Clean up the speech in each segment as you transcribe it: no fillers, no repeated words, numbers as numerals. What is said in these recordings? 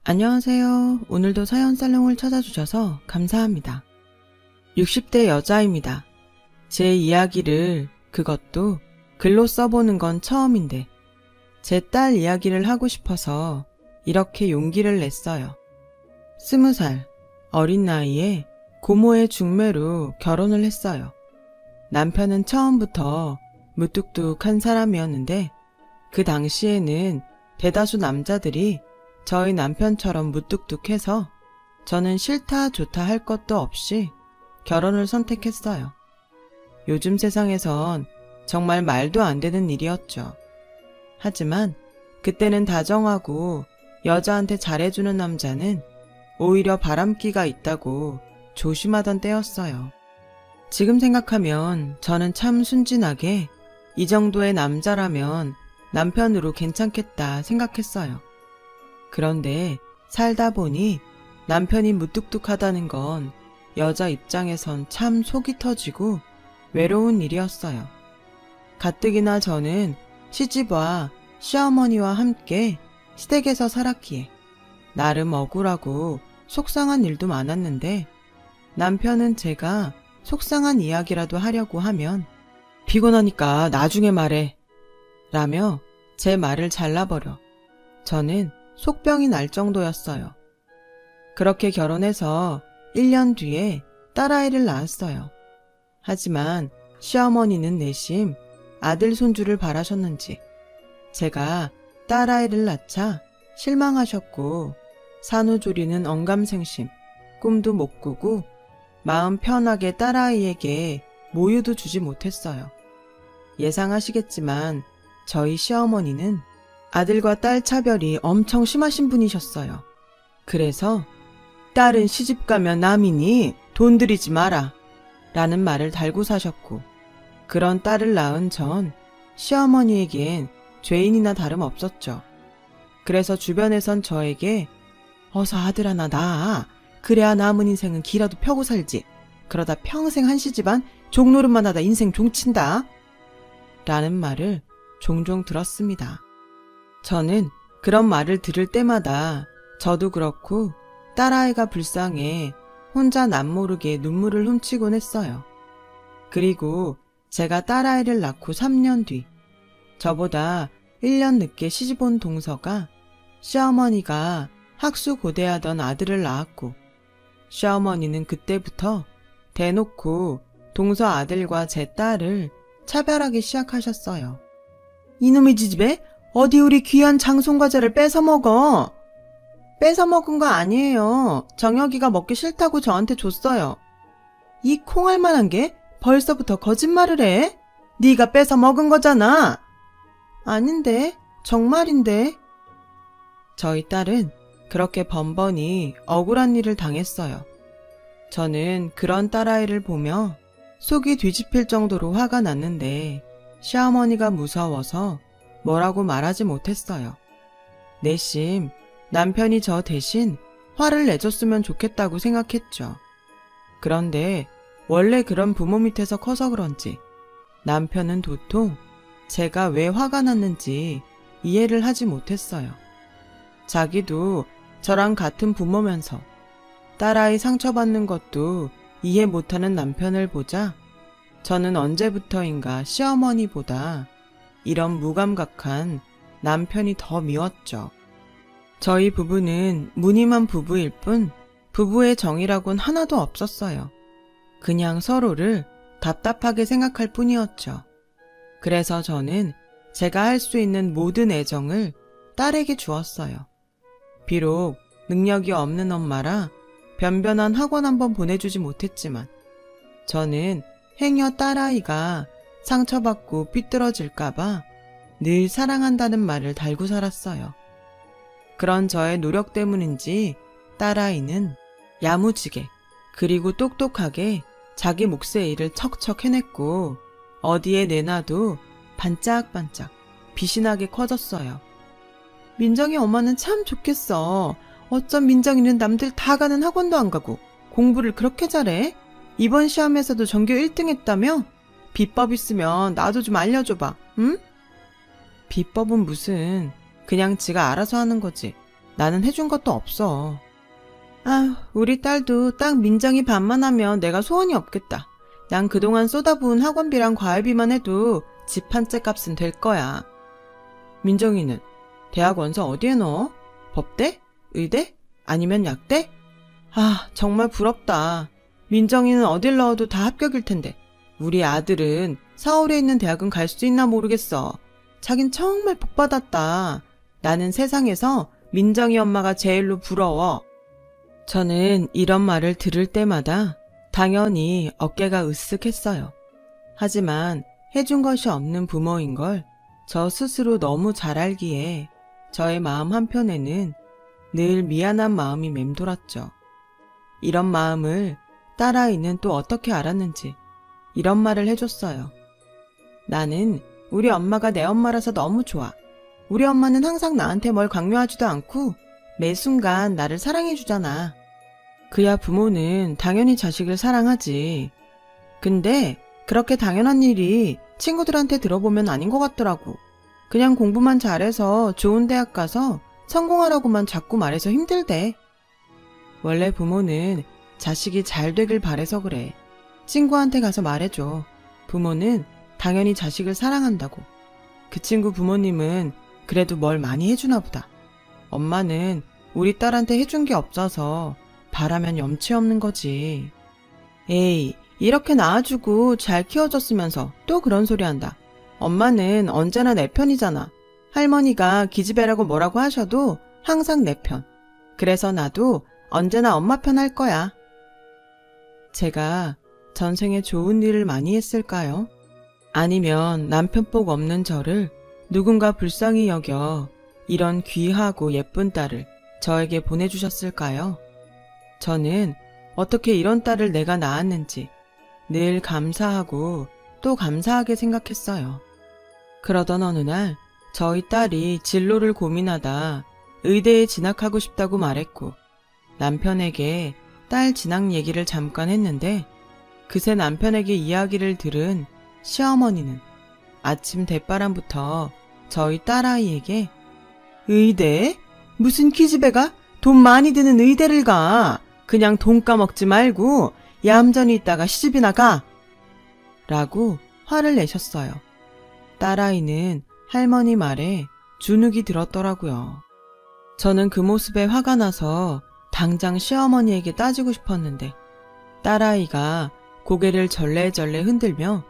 안녕하세요. 오늘도 사연살롱을 찾아주셔서 감사합니다. 60대 여자입니다. 제 이야기를 그것도 글로 써보는 건 처음인데 제 딸 이야기를 하고 싶어서 이렇게 용기를 냈어요. 20살 어린 나이에 고모의 중매로 결혼을 했어요. 남편은 처음부터 무뚝뚝한 사람이었는데 그 당시에는 대다수 남자들이 저희 남편처럼 무뚝뚝해서 저는 싫다 좋다 할 것도 없이 결혼을 선택했어요. 요즘 세상에선 정말 말도 안 되는 일이었죠. 하지만 그때는 다정하고 여자한테 잘해주는 남자는 오히려 바람기가 있다고 조심하던 때였어요. 지금 생각하면 저는 참 순진하게 이 정도의 남자라면 남편으로 괜찮겠다 생각했어요. 그런데 살다 보니 남편이 무뚝뚝하다는 건 여자 입장에선 참 속이 터지고 외로운 일이었어요. 가뜩이나 저는 시집와 시어머니와 함께 시댁에서 살았기에 나름 억울하고 속상한 일도 많았는데 남편은 제가 속상한 이야기라도 하려고 하면 피곤하니까 나중에 말해 라며 제 말을 잘라버려 저는 속병이 날 정도였어요. 그렇게 결혼해서 1년 뒤에 딸아이를 낳았어요. 하지만 시어머니는 내심 아들 손주를 바라셨는지 제가 딸아이를 낳자 실망하셨고 산후조리는 언감생심, 꿈도 못 꾸고 마음 편하게 딸아이에게 모유도 주지 못했어요. 예상하시겠지만 저희 시어머니는 아들과 딸 차별이 엄청 심하신 분이셨어요. 그래서 딸은 시집가면 남이니 돈 들이지 마라 라는 말을 달고 사셨고 그런 딸을 낳은 전 시어머니에겐 죄인이나 다름없었죠. 그래서 주변에선 저에게 어서 아들 하나 낳아 그래야 남은 인생은 기라도 펴고 살지 그러다 평생 한시집안 종노릇만 하다 인생 종친다 라는 말을 종종 들었습니다. 저는 그런 말을 들을 때마다 저도 그렇고 딸아이가 불쌍해 혼자 남모르게 눈물을 훔치곤 했어요. 그리고 제가 딸아이를 낳고 3년 뒤 저보다 1년 늦게 시집온 동서가 시어머니가 학수고대하던 아들을 낳았고 시어머니는 그때부터 대놓고 동서 아들과 제 딸을 차별하기 시작하셨어요. 이놈의 지집애 어디 우리 귀한 장송과자를 뺏어먹어. 뺏어먹은 거 아니에요. 정혁이가 먹기 싫다고 저한테 줬어요. 이 콩알만한 게 벌써부터 거짓말을 해? 네가 뺏어먹은 거잖아. 아닌데, 정말인데. 저희 딸은 그렇게 번번이 억울한 일을 당했어요. 저는 그런 딸아이를 보며 속이 뒤집힐 정도로 화가 났는데 시어머니가 무서워서 뭐라고 말하지 못했어요. 내심 남편이 저 대신 화를 내줬으면 좋겠다고 생각했죠. 그런데 원래 그런 부모 밑에서 커서 그런지 남편은 도통 제가 왜 화가 났는지 이해를 하지 못했어요. 자기도 저랑 같은 부모면서 딸아이 상처받는 것도 이해 못하는 남편을 보자 저는 언제부터인가 시어머니보다 이런 무감각한 남편이 더 미웠죠. 저희 부부는 무늬만 부부일 뿐 부부의 정이라곤 하나도 없었어요. 그냥 서로를 답답하게 생각할 뿐이었죠. 그래서 저는 제가 할 수 있는 모든 애정을 딸에게 주었어요. 비록 능력이 없는 엄마라 변변한 학원 한번 보내주지 못했지만 저는 행여 딸아이가 상처받고 삐뚤어질까봐 늘 사랑한다는 말을 달고 살았어요. 그런 저의 노력 때문인지 딸아이는 야무지게 그리고 똑똑하게 자기 몫의 일을 척척 해냈고 어디에 내놔도 반짝반짝 빛이 나게 커졌어요. 민정이 엄마는 참 좋겠어. 어쩜 민정이는 남들 다 가는 학원도 안 가고 공부를 그렇게 잘해? 이번 시험에서도 전교 1등 했다며? 비법 있으면 나도 좀 알려줘봐, 응? 비법은 무슨, 그냥 지가 알아서 하는 거지. 나는 해준 것도 없어. 아, 우리 딸도 딱 민정이 반만 하면 내가 소원이 없겠다. 난 그동안 쏟아부은 학원비랑 과외비만 해도 집 한 채 값은 될 거야. 민정이는 대학 원서 어디에 넣어? 법대? 의대? 아니면 약대? 아, 정말 부럽다. 민정이는 어딜 넣어도 다 합격일 텐데 우리 아들은 서울에 있는 대학은 갈 수 있나 모르겠어. 자긴 정말 복받았다. 나는 세상에서 민정이 엄마가 제일로 부러워. 저는 이런 말을 들을 때마다 당연히 어깨가 으쓱했어요. 하지만 해준 것이 없는 부모인 걸 저 스스로 너무 잘 알기에 저의 마음 한편에는 늘 미안한 마음이 맴돌았죠. 이런 마음을 딸아이는 또 어떻게 알았는지 이런 말을 해줬어요. 나는 우리 엄마가 내 엄마라서 너무 좋아. 우리 엄마는 항상 나한테 뭘 강요하지도 않고 매 순간 나를 사랑해주잖아. 그야 부모는 당연히 자식을 사랑하지. 근데 그렇게 당연한 일이 친구들한테 들어보면 아닌 것 같더라고. 그냥 공부만 잘해서 좋은 대학 가서 성공하라고만 자꾸 말해서 힘들대. 원래 부모는 자식이 잘 되길 바래서 그래. 친구한테 가서 말해줘. 부모는 당연히 자식을 사랑한다고. 그 친구 부모님은 그래도 뭘 많이 해주나 보다. 엄마는 우리 딸한테 해준 게 없어서 바라면 염치 없는 거지. 에이, 이렇게 낳아주고 잘 키워줬으면서 또 그런 소리 한다. 엄마는 언제나 내 편이잖아. 할머니가 기집애라고 뭐라고 하셔도 항상 내 편. 그래서 나도 언제나 엄마 편 할 거야. 제가 전생에 좋은 일을 많이 했을까요? 아니면 남편복 없는 저를 누군가 불쌍히 여겨 이런 귀하고 예쁜 딸을 저에게 보내주셨을까요? 저는 어떻게 이런 딸을 내가 낳았는지 늘 감사하고 또 감사하게 생각했어요. 그러던 어느 날 저희 딸이 진로를 고민하다 의대에 진학하고 싶다고 말했고 남편에게 딸 진학 얘기를 잠깐 했는데 그새 남편에게 이야기를 들은 시어머니는 아침 대바람부터 저희 딸아이에게 의대? 무슨 기집애가 돈 많이 드는 의대를 가. 그냥 돈 까먹지 말고 얌전히 있다가 시집이나 가. 라고 화를 내셨어요. 딸아이는 할머니 말에 주눅이 들었더라고요. 저는 그 모습에 화가 나서 당장 시어머니에게 따지고 싶었는데 딸아이가 고개를 절레절레 흔들며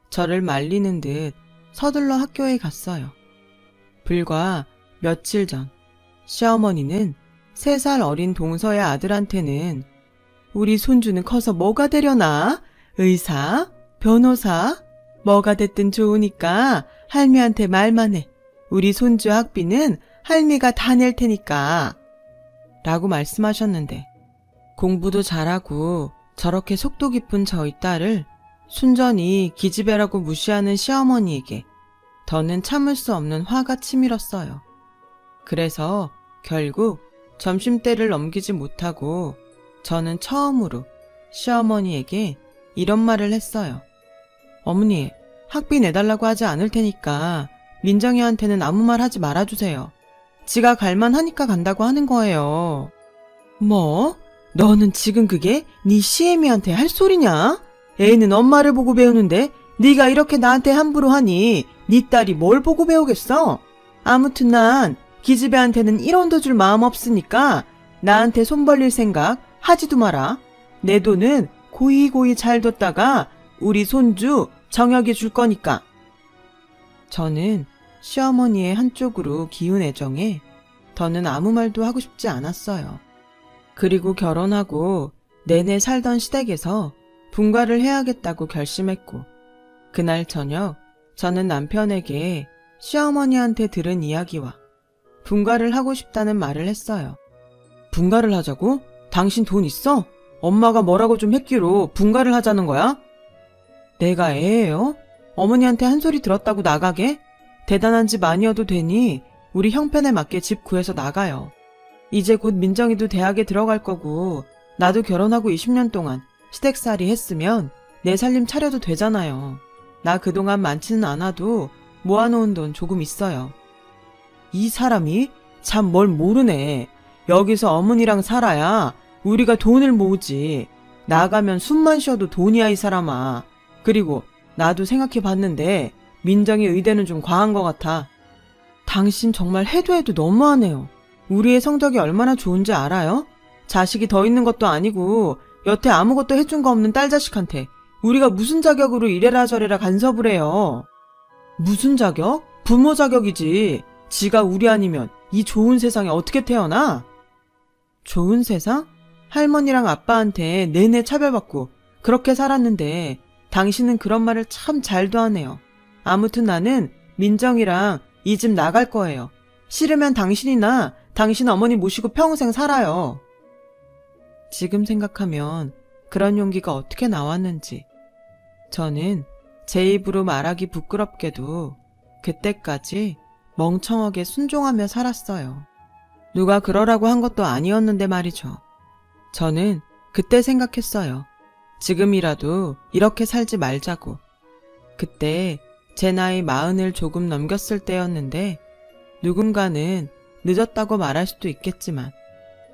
저를 말리는 듯 서둘러 학교에 갔어요. 불과 며칠 전 시어머니는 3살 어린 동서의 아들한테는 우리 손주는 커서 뭐가 되려나? 의사? 변호사? 뭐가 됐든 좋으니까 할미한테 말만 해. 우리 손주 학비는 할미가 다 낼 테니까. 라고 말씀하셨는데 공부도 잘하고 저렇게 속도 깊은 저희 딸을 순전히 기집애라고 무시하는 시어머니에게 더는 참을 수 없는 화가 치밀었어요. 그래서 결국 점심때를 넘기지 못하고 저는 처음으로 시어머니에게 이런 말을 했어요. 어머니, 학비 내달라고 하지 않을 테니까 민정이한테는 아무 말 하지 말아주세요. 지가 갈만하니까 간다고 하는 거예요. 뭐? 너는 지금 그게 네 시애미한테 할 소리냐? 애는 엄마를 보고 배우는데 네가 이렇게 나한테 함부로 하니 네 딸이 뭘 보고 배우겠어? 아무튼 난 기집애한테는 1원도 줄 마음 없으니까 나한테 손 벌릴 생각 하지도 마라. 내 돈은 고이고이 잘 뒀다가 우리 손주 정혁이 줄 거니까. 저는 시어머니의 한쪽으로 기운 애정에 더는 아무 말도 하고 싶지 않았어요. 그리고 결혼하고 내내 살던 시댁에서 분가를 해야겠다고 결심했고 그날 저녁 저는 남편에게 시어머니한테 들은 이야기와 분가를 하고 싶다는 말을 했어요. 분가를 하자고? 당신 돈 있어? 엄마가 뭐라고 좀 했기로 분가를 하자는 거야? 내가 애예요? 어머니한테 한 소리 들었다고 나가게? 대단한 집 아니어도 되니 우리 형편에 맞게 집 구해서 나가요. 이제 곧 민정이도 대학에 들어갈 거고 나도 결혼하고 20년 동안 시댁살이 했으면 내 살림 차려도 되잖아요. 나 그동안 많지는 않아도 모아놓은 돈 조금 있어요. 이 사람이 참 뭘 모르네. 여기서 어머니랑 살아야 우리가 돈을 모으지. 나가면 숨만 쉬어도 돈이야, 이 사람아. 그리고 나도 생각해봤는데 민정이 의대는 좀 과한 것 같아. 당신 정말 해도 너무하네요. 우리의 성적이 얼마나 좋은지 알아요? 자식이 더 있는 것도 아니고 여태 아무것도 해준 거 없는 딸 자식한테 우리가 무슨 자격으로 이래라 저래라 간섭을 해요. 무슨 자격? 부모 자격이지. 지가 우리 아니면 이 좋은 세상에 어떻게 태어나? 좋은 세상? 할머니랑 아빠한테 내내 차별받고 그렇게 살았는데 당신은 그런 말을 참 잘도 하네요. 아무튼 나는 민정이랑 이 집 나갈 거예요. 싫으면 당신이나 당신 어머니 모시고 평생 살아요. 지금 생각하면 그런 용기가 어떻게 나왔는지. 저는 제 입으로 말하기 부끄럽게도 그때까지 멍청하게 순종하며 살았어요. 누가 그러라고 한 것도 아니었는데 말이죠. 저는 그때 생각했어요. 지금이라도 이렇게 살지 말자고. 그때 제 나이 40을 조금 넘겼을 때였는데 누군가는 늦었다고 말할 수도 있겠지만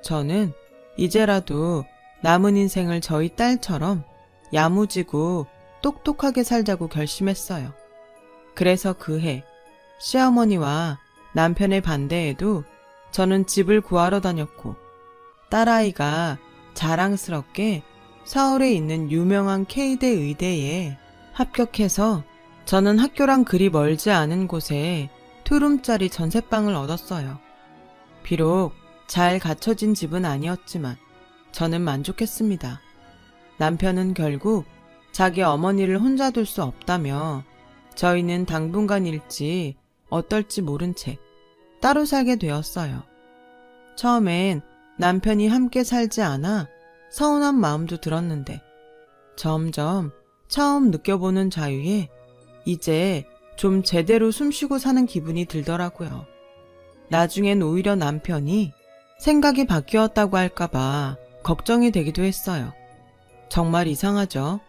저는 이제라도 남은 인생을 저희 딸처럼 야무지고 똑똑하게 살자고 결심했어요. 그래서 그 해 시어머니와 남편의 반대에도 저는 집을 구하러 다녔고 딸아이가 자랑스럽게 서울에 있는 유명한 K대 의대에 합격해서 저는 학교랑 그리 멀지 않은 곳에 투룸짜리 전셋방을 얻었어요. 비록 잘 갖춰진 집은 아니었지만 저는 만족했습니다. 남편은 결국 자기 어머니를 혼자 둘 수 없다며 저희는 당분간 일지 어떨지 모른 채 따로 살게 되었어요. 처음엔 남편이 함께 살지 않아 서운한 마음도 들었는데 점점 처음 느껴보는 자유에 이제 좀 제대로 숨쉬고 사는 기분이 들더라고요. 나중엔 오히려 남편이 생각이 바뀌었다고 할까봐 걱정이 되기도 했어요. 정말 이상하죠?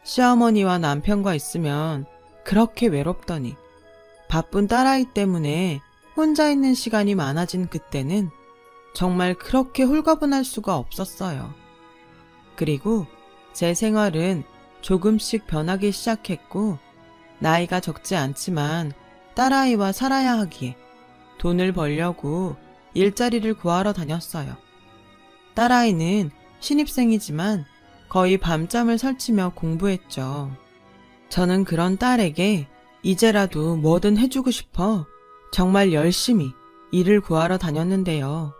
시어머니와 남편과 있으면 그렇게 외롭더니 바쁜 딸아이 때문에 혼자 있는 시간이 많아진 그때는 정말 그렇게 홀가분할 수가 없었어요. 그리고 제 생활은 조금씩 변하기 시작했고 나이가 적지 않지만 딸아이와 살아야 하기에 돈을 벌려고 일자리를 구하러 다녔어요. 딸아이는 신입생이지만 거의 밤잠을 설치며 공부했죠. 저는 그런 딸에게 이제라도 뭐든 해주고 싶어 정말 열심히 일을 구하러 다녔는데요.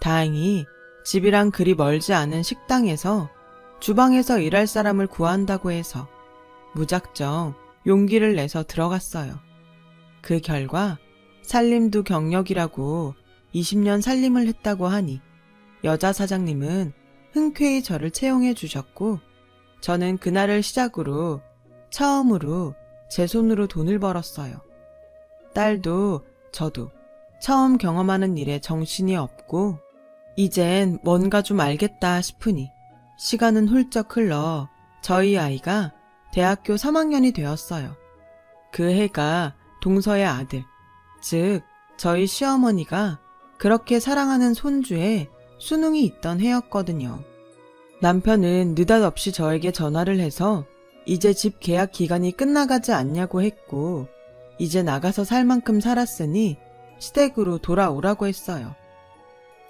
다행히 집이랑 그리 멀지 않은 식당에서 주방에서 일할 사람을 구한다고 해서 무작정 용기를 내서 들어갔어요. 그 결과 살림도 경력이라고 20년 살림을 했다고 하니 여자 사장님은 흔쾌히 저를 채용해 주셨고 저는 그날을 시작으로 처음으로 제 손으로 돈을 벌었어요. 딸도 저도 처음 경험하는 일에 정신이 없고 이젠 뭔가 좀 알겠다 싶으니 시간은 훌쩍 흘러 저희 아이가 대학교 3학년이 되었어요. 그 해가 동서의 아들, 즉 저희 시어머니가 그렇게 사랑하는 손주의 수능이 있던 해였거든요. 남편은 느닷없이 저에게 전화를 해서 이제 집 계약 기간이 끝나가지 않냐고 했고 이제 나가서 살 만큼 살았으니 시댁으로 돌아오라고 했어요.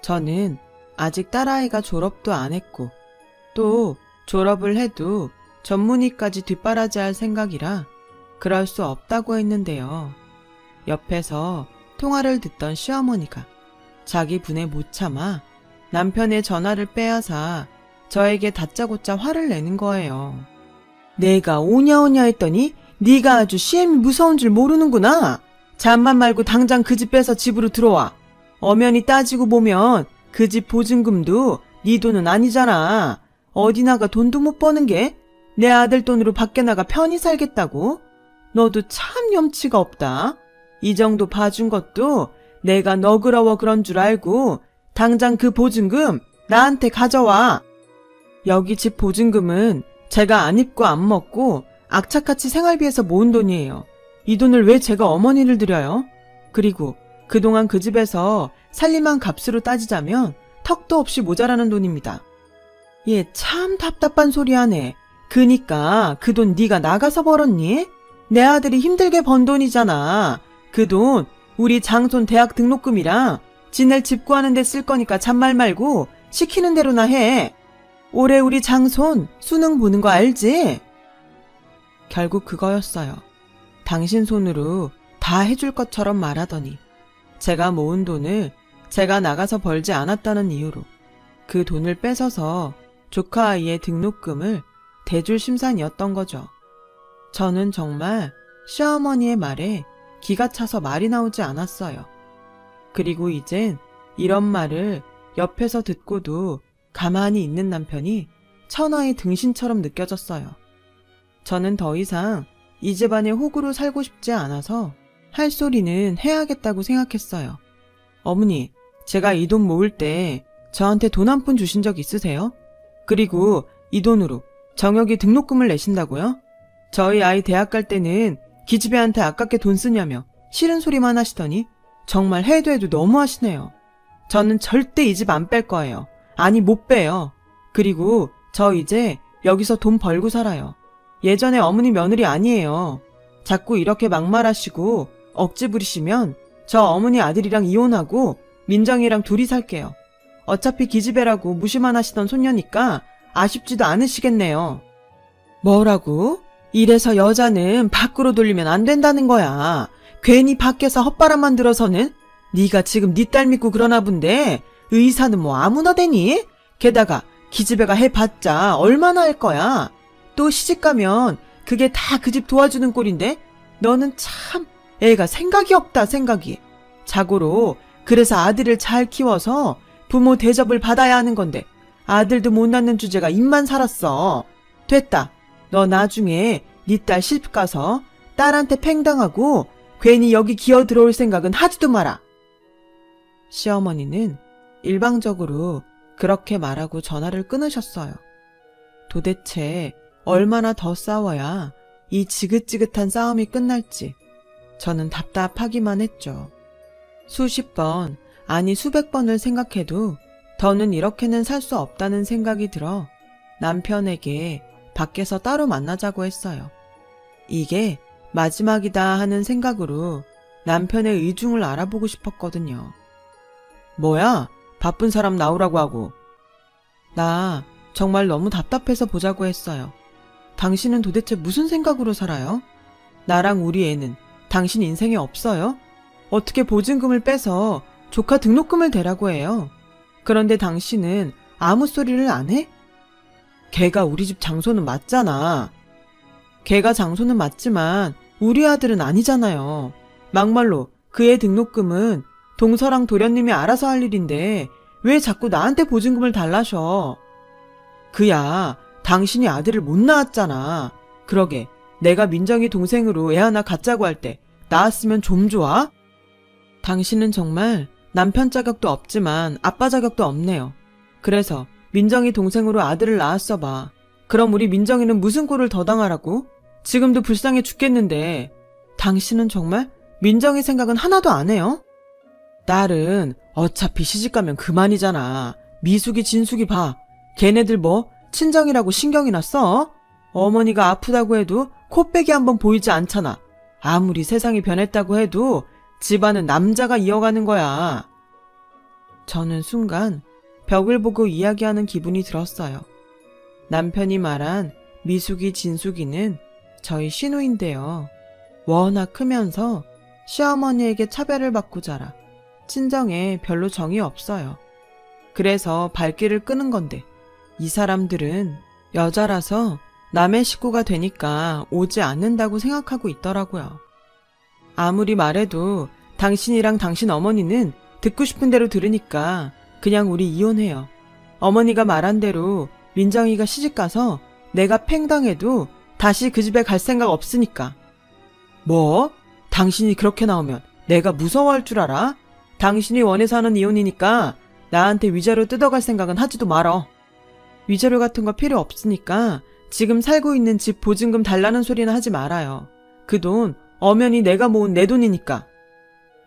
저는 아직 딸아이가 졸업도 안 했고 또 졸업을 해도 전문의까지 뒷바라지할 생각이라 그럴 수 없다고 했는데요. 옆에서 통화를 듣던 시어머니가 자기 분에 못 참아 남편의 전화를 빼앗아 저에게 다짜고짜 화를 내는 거예요. 내가 오냐오냐 했더니 네가 아주 시엠이 무서운 줄 모르는구나. 잠만 말고 당장 그 집 빼서 집으로 들어와. 엄연히 따지고 보면 그 집 보증금도 네 돈은 아니잖아. 어디 나가 돈도 못 버는 게 내 아들 돈으로 밖에 나가 편히 살겠다고? 너도 참 염치가 없다. 이 정도 봐준 것도 내가 너그러워 그런 줄 알고 당장 그 보증금 나한테 가져와. 여기 집 보증금은 제가 안 입고 안 먹고 악착같이 생활비에서 모은 돈이에요. 이 돈을 왜 제가 어머니를 드려요? 그리고 그동안 그 집에서 살림한 값으로 따지자면 턱도 없이 모자라는 돈입니다. 얘 참 답답한 소리 하네. 그니까 그 돈 네가 나가서 벌었니? 내 아들이 힘들게 번 돈이잖아. 그 돈 우리 장손 대학 등록금이랑 지낼 집 구하는 데 쓸 거니까 잔말 말고 시키는 대로나 해. 올해 우리 장손 수능 보는 거 알지? 결국 그거였어요. 당신 손으로 다 해줄 것처럼 말하더니 제가 모은 돈을 제가 나가서 벌지 않았다는 이유로 그 돈을 뺏어서 조카 아이의 등록금을 대줄 심산이었던 거죠. 저는 정말 시어머니의 말에 기가 차서 말이 나오지 않았어요. 그리고 이젠 이런 말을 옆에서 듣고도 가만히 있는 남편이 천하의 등신처럼 느껴졌어요. 저는 더 이상 이 집안의 호구로 살고 싶지 않아서 할 소리는 해야겠다고 생각했어요. 어머니, 제가 이 돈 모을 때 저한테 돈 한 푼 주신 적 있으세요? 그리고 이 돈으로 정혁이 등록금을 내신다고요? 저희 아이 대학 갈 때는 기집애한테 아깝게 돈 쓰냐며 싫은 소리만 하시더니 정말 해도 너무 하시네요. 저는 절대 이 집 안 뺄 거예요. 아니 못 빼요. 그리고 저 이제 여기서 돈 벌고 살아요. 예전에 어머니 며느리 아니에요. 자꾸 이렇게 막말하시고 억지 부리시면 저 어머니 아들이랑 이혼하고 민정이랑 둘이 살게요. 어차피 기집애라고 무시만 하시던 손녀니까 아쉽지도 않으시겠네요. 뭐라고? 이래서 여자는 밖으로 돌리면 안 된다는 거야. 괜히 밖에서 헛바람만 들어서는 네가 지금 네 딸 믿고 그러나 본데 의사는 뭐 아무나 되니? 게다가 기집애가 해봤자 얼마나 할 거야. 또 시집가면 그게 다 그 집 도와주는 꼴인데 너는 참 애가 생각이 없다 생각이. 자고로 그래서 아들을 잘 키워서 부모 대접을 받아야 하는 건데 아들도 못 낳는 주제가 입만 살았어. 됐다. 너 나중에 네 딸 시집 가서 딸한테 팽당하고 괜히 여기 기어 들어올 생각은 하지도 마라. 시어머니는 일방적으로 그렇게 말하고 전화를 끊으셨어요. 도대체 얼마나 더 싸워야 이 지긋지긋한 싸움이 끝날지 저는 답답하기만 했죠. 수십 번, 아니 수백 번을 생각해도 더는 이렇게는 살 수 없다는 생각이 들어 남편에게 밖에서 따로 만나자고 했어요. 이게 마지막이다 하는 생각으로 남편의 의중을 알아보고 싶었거든요. 뭐야? 바쁜 사람 나오라고 하고. 나 정말 너무 답답해서 보자고 했어요. 당신은 도대체 무슨 생각으로 살아요? 나랑 우리 애는 당신 인생에 없어요? 어떻게 보증금을 빼서 조카 등록금을 대라고 해요? 그런데 당신은 아무 소리를 안 해? 걔가 우리 집 장소는 맞잖아. 걔가 장소는 맞지만 우리 아들은 아니잖아요. 막말로 그의 등록금은 동서랑 도련님이 알아서 할 일인데 왜 자꾸 나한테 보증금을 달라셔? 그야 당신이 아들을 못 낳았잖아. 그러게 내가 민정이 동생으로 애 하나 갖자고 할 때 낳았으면 좀 좋아? 당신은 정말 남편 자격도 없지만 아빠 자격도 없네요. 그래서 민정이 동생으로 아들을 낳았어 봐. 그럼 우리 민정이는 무슨 꼴을 더 당하라고? 지금도 불쌍해 죽겠는데 당신은 정말 민정이 생각은 하나도 안 해요? 딸은 어차피 시집가면 그만이잖아. 미숙이 진숙이 봐. 걔네들 뭐 친정이라고 신경이나 써? 어머니가 아프다고 해도 코빼기 한번 보이지 않잖아. 아무리 세상이 변했다고 해도 집안은 남자가 이어가는 거야. 저는 순간 벽을 보고 이야기하는 기분이 들었어요. 남편이 말한 미숙이 진숙이는 저희 신우인데요. 워낙 크면서 시어머니에게 차별을 받고 자라 친정에 별로 정이 없어요. 그래서 발길을 끄는 건데 이 사람들은 여자라서 남의 식구가 되니까 오지 않는다고 생각하고 있더라고요. 아무리 말해도 당신이랑 당신 어머니는 듣고 싶은 대로 들으니까 그냥 우리 이혼해요. 어머니가 말한 대로 민정이가 시집가서 내가 팽당해도 다시 그 집에 갈 생각 없으니까. 뭐? 당신이 그렇게 나오면 내가 무서워할 줄 알아? 당신이 원해서 하는 이혼이니까 나한테 위자료 뜯어갈 생각은 하지도 말어. 위자료 같은 거 필요 없으니까 지금 살고 있는 집 보증금 달라는 소리는 하지 말아요. 그 돈 엄연히 내가 모은 내 돈이니까.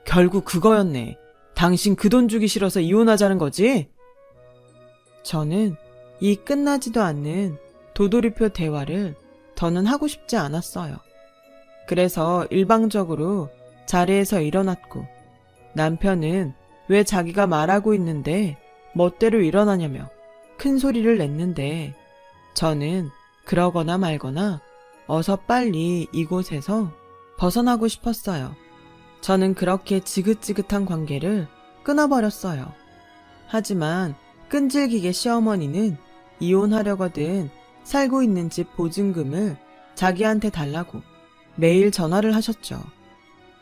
결국 그거였네. 당신 그 돈 주기 싫어서 이혼하자는 거지? 저는 이 끝나지도 않는 도돌이표 대화를 더는 하고 싶지 않았어요. 그래서 일방적으로 자리에서 일어났고 남편은 왜 자기가 말하고 있는데 멋대로 일어나냐며 큰 소리를 냈는데 저는 그러거나 말거나 어서 빨리 이곳에서 벗어나고 싶었어요. 저는 그렇게 지긋지긋한 관계를 끊어버렸어요. 하지만 끈질기게 시어머니는 이혼하려거든 살고 있는 집 보증금을 자기한테 달라고 매일 전화를 하셨죠.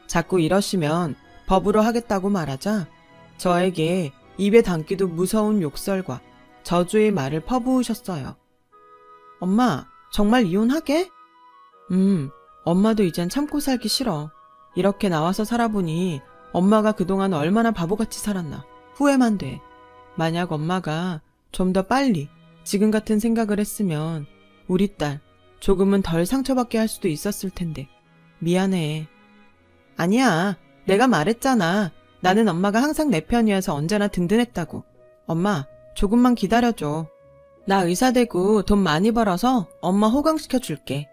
자꾸 이러시면 법으로 하겠다고 말하자 저에게 입에 담기도 무서운 욕설과 저주의 말을 퍼부으셨어요. 엄마, 정말 이혼하게? 엄마도 이젠 참고 살기 싫어. 이렇게 나와서 살아보니 엄마가 그동안 얼마나 바보같이 살았나 후회만 돼. 만약 엄마가 좀 더 빨리 지금 같은 생각을 했으면 우리 딸 조금은 덜 상처받게 할 수도 있었을 텐데 미안해. 아니야, 내가 말했잖아. 나는 엄마가 항상 내 편이어서 언제나 든든했다고. 엄마, 조금만 기다려줘. 나 의사 되고 돈 많이 벌어서 엄마 호강시켜 줄게.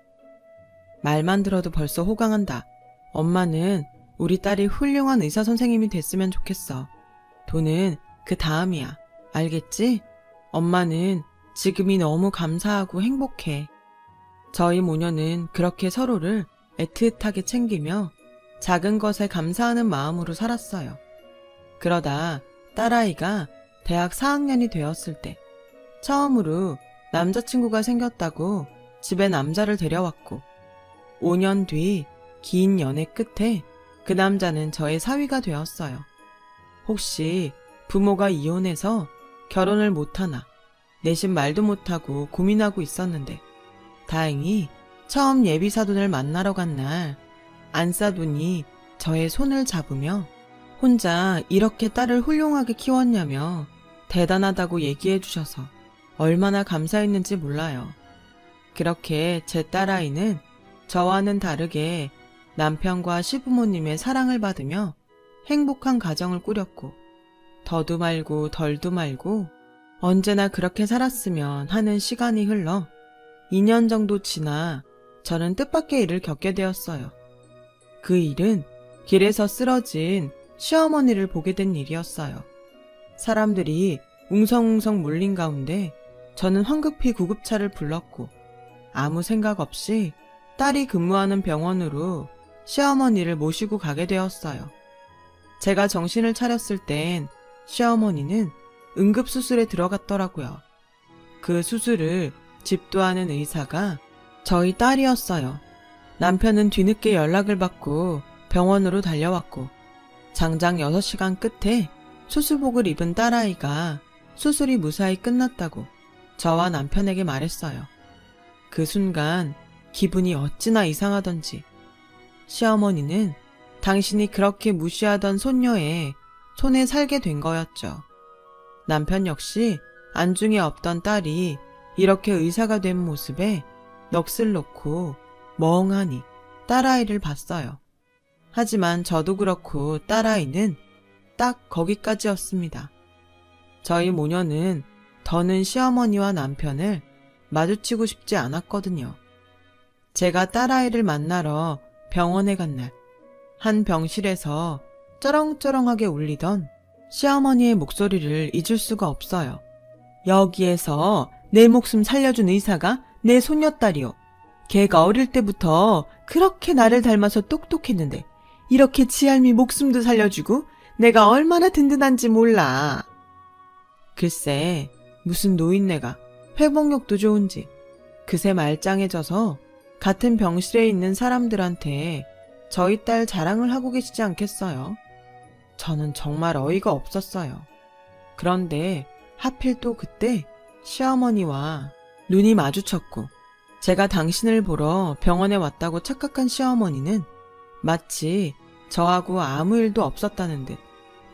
말만 들어도 벌써 호강한다. 엄마는 우리 딸이 훌륭한 의사 선생님이 됐으면 좋겠어. 돈은 그 다음이야. 알겠지? 엄마는 지금이 너무 감사하고 행복해. 저희 모녀는 그렇게 서로를 애틋하게 챙기며 작은 것에 감사하는 마음으로 살았어요. 그러다 딸아이가 대학 4학년이 되었을 때 처음으로 남자친구가 생겼다고 집에 남자를 데려왔고 5년 뒤 긴 연애 끝에 그 남자는 저의 사위가 되었어요. 혹시 부모가 이혼해서 결혼을 못하나 내심 말도 못하고 고민하고 있었는데 다행히 처음 예비사돈을 만나러 간 날 안사돈이 저의 손을 잡으며 혼자 이렇게 딸을 훌륭하게 키웠냐며 대단하다고 얘기해 주셔서 얼마나 감사했는지 몰라요. 그렇게 제 딸아이는 저와는 다르게 남편과 시부모님의 사랑을 받으며 행복한 가정을 꾸렸고 더도 말고 덜도 말고 언제나 그렇게 살았으면 하는 시간이 흘러 2년 정도 지나 저는 뜻밖의 일을 겪게 되었어요. 그 일은 길에서 쓰러진 시어머니를 보게 된 일이었어요. 사람들이 웅성웅성 몰린 가운데 저는 황급히 구급차를 불렀고 아무 생각 없이 딸이 근무하는 병원으로 시어머니를 모시고 가게 되었어요. 제가 정신을 차렸을 땐 시어머니는 응급수술에 들어갔더라고요. 그 수술을 집도하는 의사가 저희 딸이었어요. 남편은 뒤늦게 연락을 받고 병원으로 달려왔고 장장 6시간 끝에 수술복을 입은 딸아이가 수술이 무사히 끝났다고 저와 남편에게 말했어요. 그 순간 기분이 어찌나 이상하던지 시어머니는 당신이 그렇게 무시하던 손녀의 손에 살게 된 거였죠. 남편 역시 안중에 없던 딸이 이렇게 의사가 된 모습에 넋을 놓고 멍하니 딸아이를 봤어요. 하지만 저도 그렇고 딸아이는 딱 거기까지였습니다. 저희 모녀는 더는 시어머니와 남편을 마주치고 싶지 않았거든요. 제가 딸아이를 만나러 병원에 간 날, 한 병실에서 쩌렁쩌렁하게 울리던 시어머니의 목소리를 잊을 수가 없어요. 여기에서 내 목숨 살려준 의사가 내 손녀딸이요. 걔가 어릴 때부터 그렇게 나를 닮아서 똑똑했는데 이렇게 지알미 목숨도 살려주고 내가 얼마나 든든한지 몰라. 글쎄 무슨 노인네가 회복력도 좋은지 그새 말짱해져서 같은 병실에 있는 사람들한테 저희 딸 자랑을 하고 계시지 않겠어요? 저는 정말 어이가 없었어요. 그런데 하필 또 그때 시어머니와 눈이 마주쳤고 제가 당신을 보러 병원에 왔다고 착각한 시어머니는 마치 저하고 아무 일도 없었다는 듯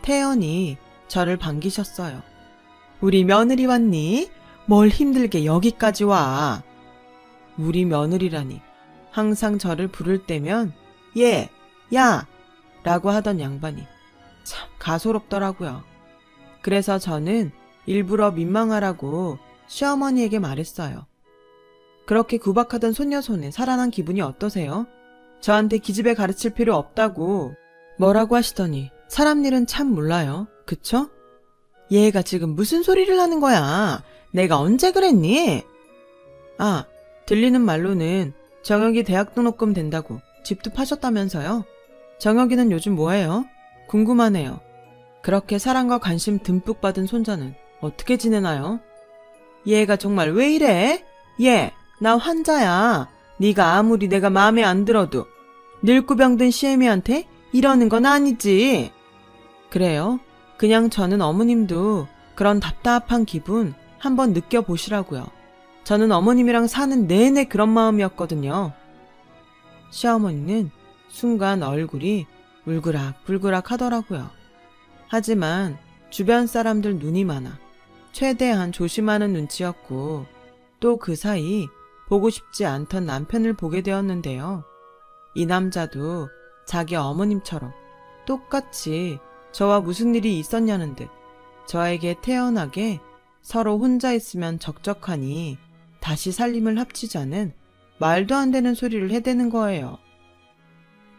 태연히 저를 반기셨어요. 우리 며느리 왔니? 뭘 힘들게 여기까지 와. 우리 며느리라니. 항상 저를 부를 때면 예, 야 라고 하던 양반이 참 가소롭더라고요. 그래서 저는 일부러 민망하라고 시어머니에게 말했어요. 그렇게 구박하던 손녀 손에 살아난 기분이 어떠세요? 저한테 기집애 가르칠 필요 없다고 뭐라고 하시더니 사람 일은 참 몰라요. 그쵸? 얘가 지금 무슨 소리를 하는 거야? 내가 언제 그랬니? 아, 들리는 말로는 정혁이 대학 등록금 된다고 집도 파셨다면서요? 정혁이는 요즘 뭐해요? 궁금하네요. 그렇게 사랑과 관심 듬뿍 받은 손자는 어떻게 지내나요? 얘가 정말 왜 이래? 얘, 나 환자야. 네가 아무리 내가 마음에 안 들어도 늙고 병든 시애미한테 이러는 건 아니지. 그래요? 그냥 저는 어머님도 그런 답답한 기분 한번 느껴보시라고요. 저는 어머님이랑 사는 내내 그런 마음이었거든요. 시어머니는 순간 얼굴이 울그락불그락 하더라고요. 하지만 주변 사람들 눈이 많아 최대한 조심하는 눈치였고 또 그 사이 보고 싶지 않던 남편을 보게 되었는데요. 이 남자도 자기 어머님처럼 똑같이 저와 무슨 일이 있었냐는 듯 저에게 태연하게 서로 혼자 있으면 적적하니 다시 살림을 합치자는 말도 안 되는 소리를 해대는 거예요.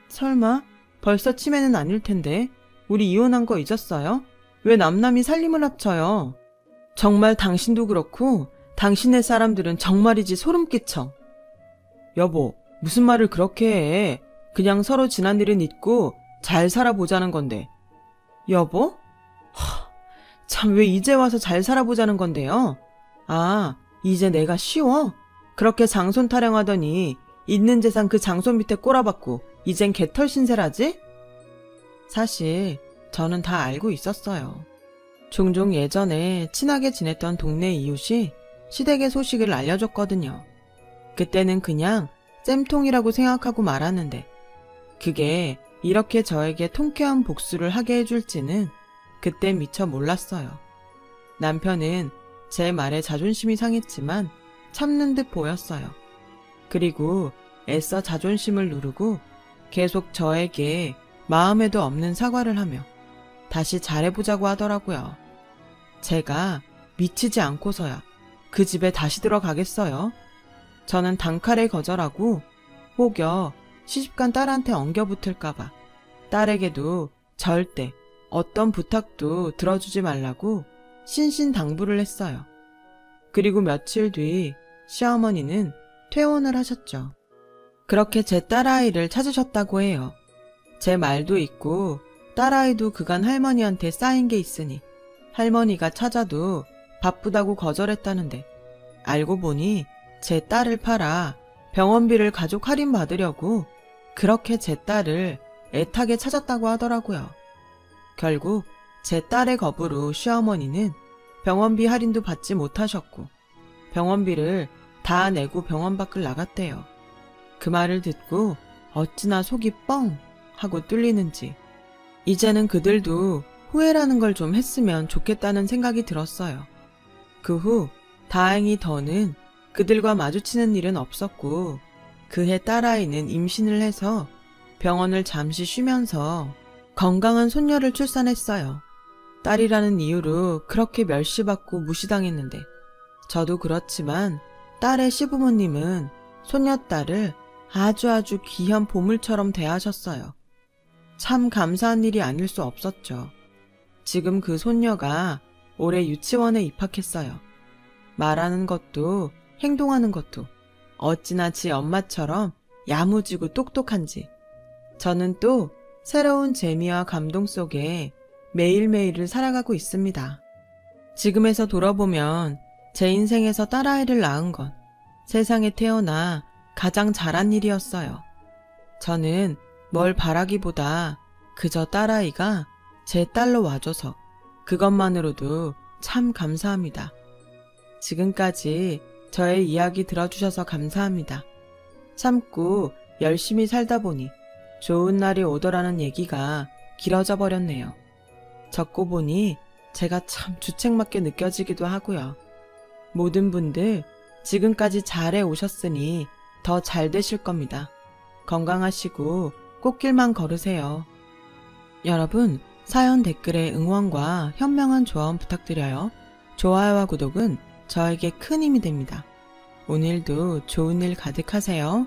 설마 벌써 치매는 아닐 텐데 우리 이혼한 거 잊었어요? 왜 남남이 살림을 합쳐요? 정말 당신도 그렇고 당신의 사람들은 정말이지 소름 끼쳐. 여보, 무슨 말을 그렇게 해. 그냥 서로 지난 일은 잊고 잘 살아보자는 건데. 여보? 참 왜 이제 와서 잘 살아보자는 건데요? 아, 이제 내가 쉬워? 그렇게 장손 타령하더니 있는 재산 그 장손 밑에 꼬라박고 이젠 개털 신세라지? 사실 저는 다 알고 있었어요. 종종 예전에 친하게 지냈던 동네 이웃이 시댁의 소식을 알려줬거든요. 그때는 그냥 쌤통이라고 생각하고 말았는데 그게 이렇게 저에게 통쾌한 복수를 하게 해줄지는 그때 미처 몰랐어요. 남편은 제 말에 자존심이 상했지만 참는 듯 보였어요. 그리고 애써 자존심을 누르고 계속 저에게 마음에도 없는 사과를 하며 다시 잘해보자고 하더라고요. 제가 미치지 않고서야 그 집에 다시 들어가겠어요. 저는 단칼에 거절하고 혹여 시집간 딸한테 엉겨붙을까봐 딸에게도 절대 어떤 부탁도 들어주지 말라고 신신당부를 했어요. 그리고 며칠 뒤 시어머니는 퇴원을 하셨죠. 그렇게 제 딸아이를 찾으셨다고 해요. 제 말도 있고 딸아이도 그간 할머니한테 쌓인 게 있으니 할머니가 찾아도 바쁘다고 거절했다는데 알고 보니 제 딸을 팔아 병원비를 가족 할인받으려고 그렇게 제 딸을 애타게 찾았다고 하더라고요. 결국 제 딸의 겁으로 시어머니는 병원비 할인도 받지 못하셨고 병원비를 다 내고 병원 밖을 나갔대요. 그 말을 듣고 어찌나 속이 뻥 하고 뚫리는지 이제는 그들도 후회라는 걸 좀 했으면 좋겠다는 생각이 들었어요. 그 후 다행히 더는 그들과 마주치는 일은 없었고 그해 딸아이는 임신을 해서 병원을 잠시 쉬면서 건강한 손녀를 출산했어요. 딸이라는 이유로 그렇게 멸시받고 무시당했는데 저도 그렇지만 딸의 시부모님은 손녀딸을 아주 귀한 보물처럼 대하셨어요. 참 감사한 일이 아닐 수 없었죠. 지금 그 손녀가 올해 유치원에 입학했어요. 말하는 것도 행동하는 것도 어찌나 지 엄마처럼 야무지고 똑똑한지 저는 또 새로운 재미와 감동 속에 매일매일을 살아가고 있습니다. 지금에서 돌아보면 제 인생에서 딸아이를 낳은 건 세상에 태어나 가장 잘한 일이었어요. 저는 뭘 바라기보다 그저 딸아이가 제 딸로 와줘서 그것만으로도 참 감사합니다. 지금까지 저의 이야기 들어주셔서 감사합니다. 참고 열심히 살다 보니 좋은 날이 오더라는 얘기가 길어져 버렸네요. 적고 보니 제가 참 주책맞게 느껴지기도 하고요. 모든 분들 지금까지 잘해 오셨으니 더 잘 되실 겁니다. 건강하시고 꽃길만 걸으세요. 여러분, 사연 댓글에 응원과 현명한 조언 부탁드려요. 좋아요와 구독은 저에게 큰 힘이 됩니다. 오늘도 좋은 일 가득하세요.